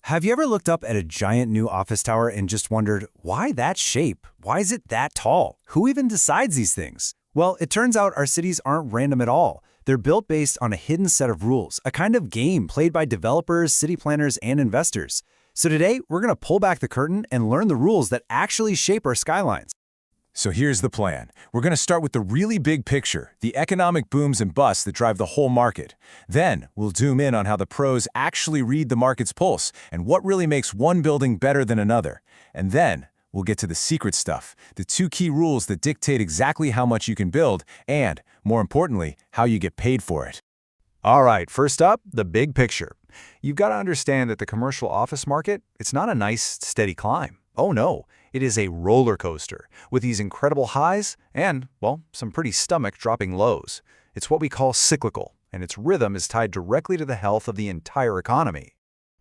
Have you ever looked up at a giant new office tower and just wondered, why that shape? Why is it that tall? Who even decides these things? Well, it turns out our cities aren't random at all. They're built based on a hidden set of rules, a kind of game played by developers, city planners, and investors. So today, we're going to pull back the curtain and learn the rules that actually shape our skylines. So here's the plan. We're going to start with the really big picture, the economic booms and busts that drive the whole market. Then, we'll zoom in on how the pros actually read the market's pulse and what really makes one building better than another. And then, we'll get to the secret stuff, the two key rules that dictate exactly how much you can build and, more importantly, how you get paid for it. All right, first up, the big picture. You've got to understand that the commercial office market, it's not a nice, steady climb. Oh no, it is a roller coaster with these incredible highs and, well, some pretty stomach-dropping lows. It's what we call cyclical, and its rhythm is tied directly to the health of the entire economy.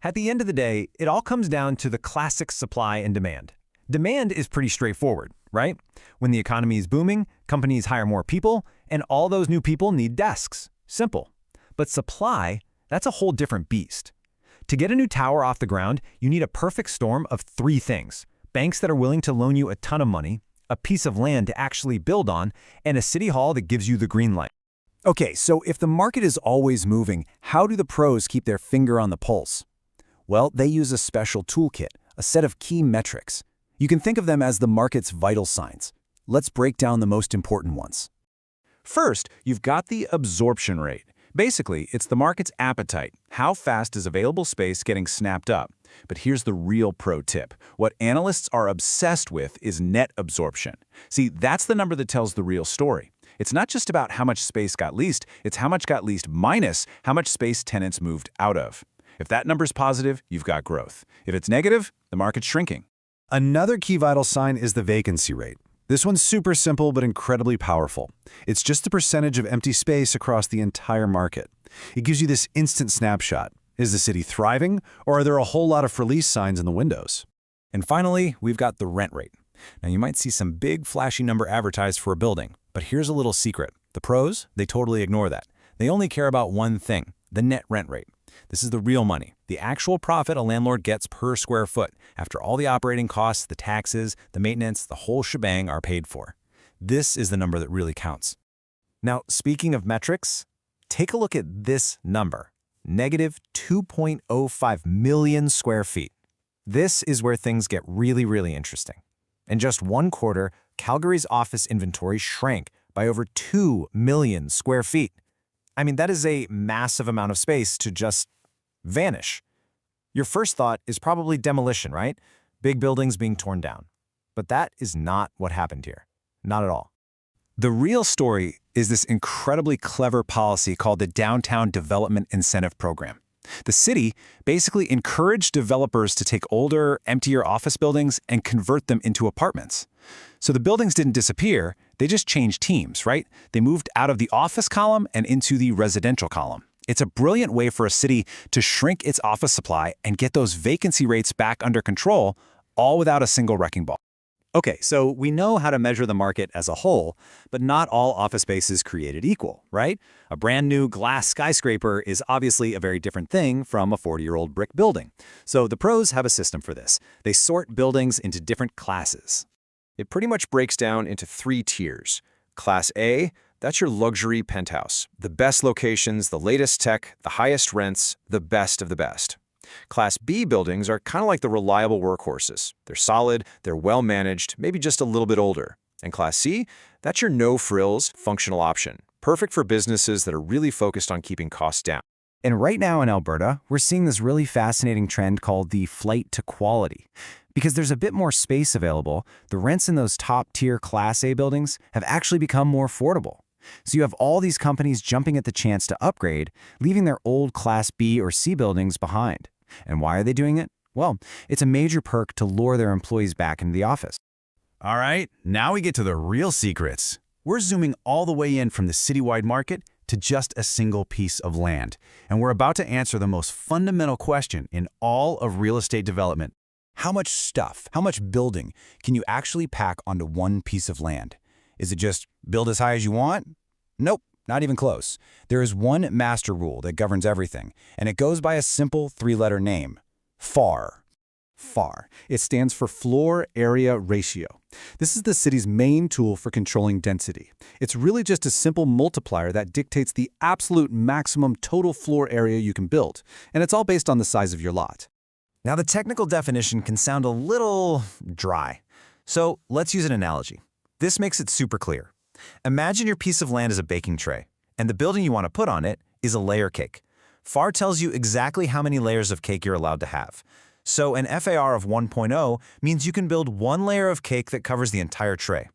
At the end of the day, it all comes down to the classic supply and demand. Demand is pretty straightforward, right? When the economy is booming, companies hire more people, and all those new people need desks. Simple. But supply, that's a whole different beast. To get a new tower off the ground, you need a perfect storm of three things: banks that are willing to loan you a ton of money, a piece of land to actually build on, and a city hall that gives you the green light. Okay, so if the market is always moving, how do the pros keep their finger on the pulse? Well, they use a special toolkit, a set of key metrics. You can think of them as the market's vital signs. Let's break down the most important ones. First, you've got the absorption rate. Basically, it's the market's appetite. How fast is available space getting snapped up? But here's the real pro tip. What analysts are obsessed with is net absorption. See, that's the number that tells the real story. It's not just about how much space got leased, it's how much got leased minus how much space tenants moved out of. If that number's positive, you've got growth. If it's negative, the market's shrinking. Another key vital sign is the vacancy rate. This one's super simple but incredibly powerful. It's just the percentage of empty space across the entire market. It gives you this instant snapshot. Is the city thriving, or are there a whole lot of for-lease signs in the windows? And finally, we've got the rent rate. Now, you might see some big flashy number advertised for a building, but here's a little secret. The pros, they totally ignore that. They only care about one thing: the net rent rate. This is the real money, the actual profit a landlord gets per square foot after all the operating costs, the taxes, the maintenance, the whole shebang are paid for. This is the number that really counts. Now, speaking of metrics, take a look at this number, negative 2.05 million square feet. This is where things get really interesting. In just one quarter, Calgary's office inventory shrank by over 2 million square feet. I mean, that is a massive amount of space to just vanish. Your first thought is probably demolition, right? Big buildings being torn down. But that is not what happened here. Not at all. The real story is this incredibly clever policy called the Downtown Development Incentive Program. The city basically encouraged developers to take older, emptier office buildings and convert them into apartments. So the buildings didn't disappear, they just changed teams, right? They moved out of the office column and into the residential column. It's a brilliant way for a city to shrink its office supply and get those vacancy rates back under control, all without a single wrecking ball. Okay, so we know how to measure the market as a whole, but not all office space is created equal, right? A brand new glass skyscraper is obviously a very different thing from a 40-year-old brick building. So the pros have a system for this. They sort buildings into different classes. It pretty much breaks down into three tiers. Class A, that's your luxury penthouse. The best locations, the latest tech, the highest rents, the best of the best. Class B buildings are kind of like the reliable workhorses. They're solid, they're well-managed, maybe just a little bit older. And Class C, that's your no-frills, functional option. Perfect for businesses that are really focused on keeping costs down. And right now in Alberta, we're seeing this really fascinating trend called the flight to quality. Because there's a bit more space available, the rents in those top-tier Class A buildings have actually become more affordable. So you have all these companies jumping at the chance to upgrade, leaving their old Class B or C buildings behind. And why are they doing it? Well, it's a major perk to lure their employees back into the office. All right, now we get to the real secrets. We're zooming all the way in from the citywide market to just a single piece of land. And we're about to answer the most fundamental question in all of real estate development. How much stuff, how much building can you actually pack onto one piece of land? Is it just build as high as you want? Nope, not even close. There is one master rule that governs everything, and it goes by a simple three-letter name: FAR. FAR. It stands for Floor Area Ratio. This is the city's main tool for controlling density. It's really just a simple multiplier that dictates the absolute maximum total floor area you can build, and it's all based on the size of your lot. Now, the technical definition can sound a little dry. So let's use an analogy. This makes it super clear. Imagine your piece of land is a baking tray, and the building you want to put on it is a layer cake. FAR tells you exactly how many layers of cake you're allowed to have. So an FAR of 1.0 means you can build one layer of cake that covers the entire tray.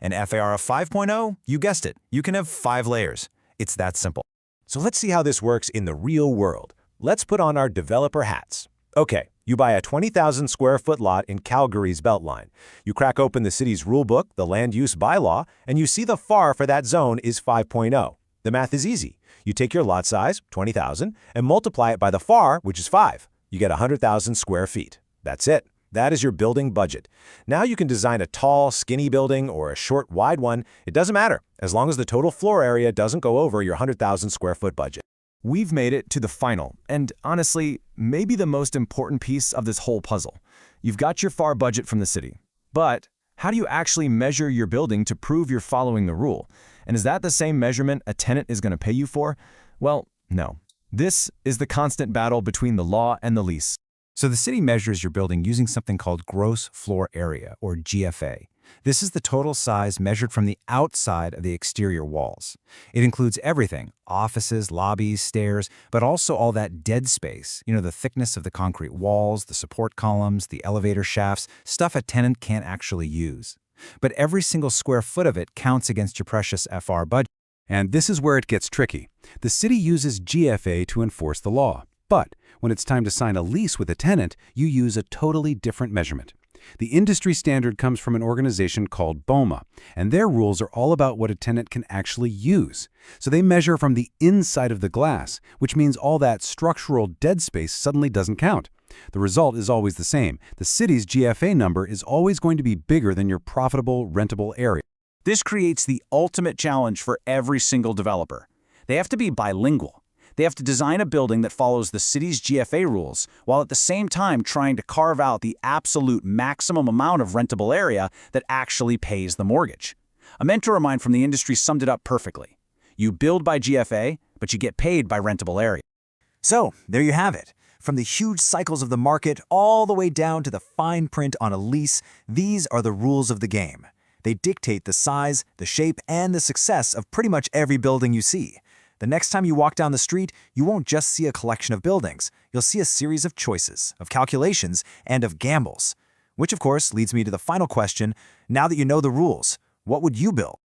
An FAR of 5.0, you guessed it, you can have 5 layers. It's that simple. So let's see how this works in the real world. Let's put on our developer hats. Okay, you buy a 20,000 square foot lot in Calgary's Beltline. You crack open the city's rulebook, the land use bylaw, and you see the FAR for that zone is 5.0. The math is easy. You take your lot size, 20,000, and multiply it by the FAR, which is 5. You get 100,000 square feet. That's it. That is your building budget. Now you can design a tall, skinny building or a short, wide one. It doesn't matter, as long as the total floor area doesn't go over your 100,000 square foot budget. We've made it to the final, and honestly, maybe the most important piece of this whole puzzle. You've got your FAR budget from the city. But how do you actually measure your building to prove you're following the rule? And is that the same measurement a tenant is going to pay you for? Well, no. This is the constant battle between the law and the lease. So the city measures your building using something called gross floor area, or GFA. This is the total size measured from the outside of the exterior walls. It includes everything, offices, lobbies, stairs, but also all that dead space, the thickness of the concrete walls, the support columns, the elevator shafts, stuff a tenant can't actually use. But every single square foot of it counts against your precious FR budget. And this is where it gets tricky. The city uses GFA to enforce the law. But when it's time to sign a lease with a tenant, you use a totally different measurement. The industry standard comes from an organization called BOMA, and their rules are all about what a tenant can actually use. So they measure from the inside of the glass, which means all that structural dead space suddenly doesn't count. The result is always the same. The city's GFA number is always going to be bigger than your profitable, rentable area. This creates the ultimate challenge for every single developer. They have to be bilingual. They have to design a building that follows the city's GFA rules, while at the same time trying to carve out the absolute maximum amount of rentable area that actually pays the mortgage. A mentor of mine from the industry summed it up perfectly. You build by GFA, but you get paid by rentable area. So, there you have it. From the huge cycles of the market all the way down to the fine print on a lease, these are the rules of the game. They dictate the size, the shape, and the success of pretty much every building you see. The next time you walk down the street, you won't just see a collection of buildings. You'll see a series of choices, of calculations, and of gambles. Which, of course, leads me to the final question. Now that you know the rules, what would you build?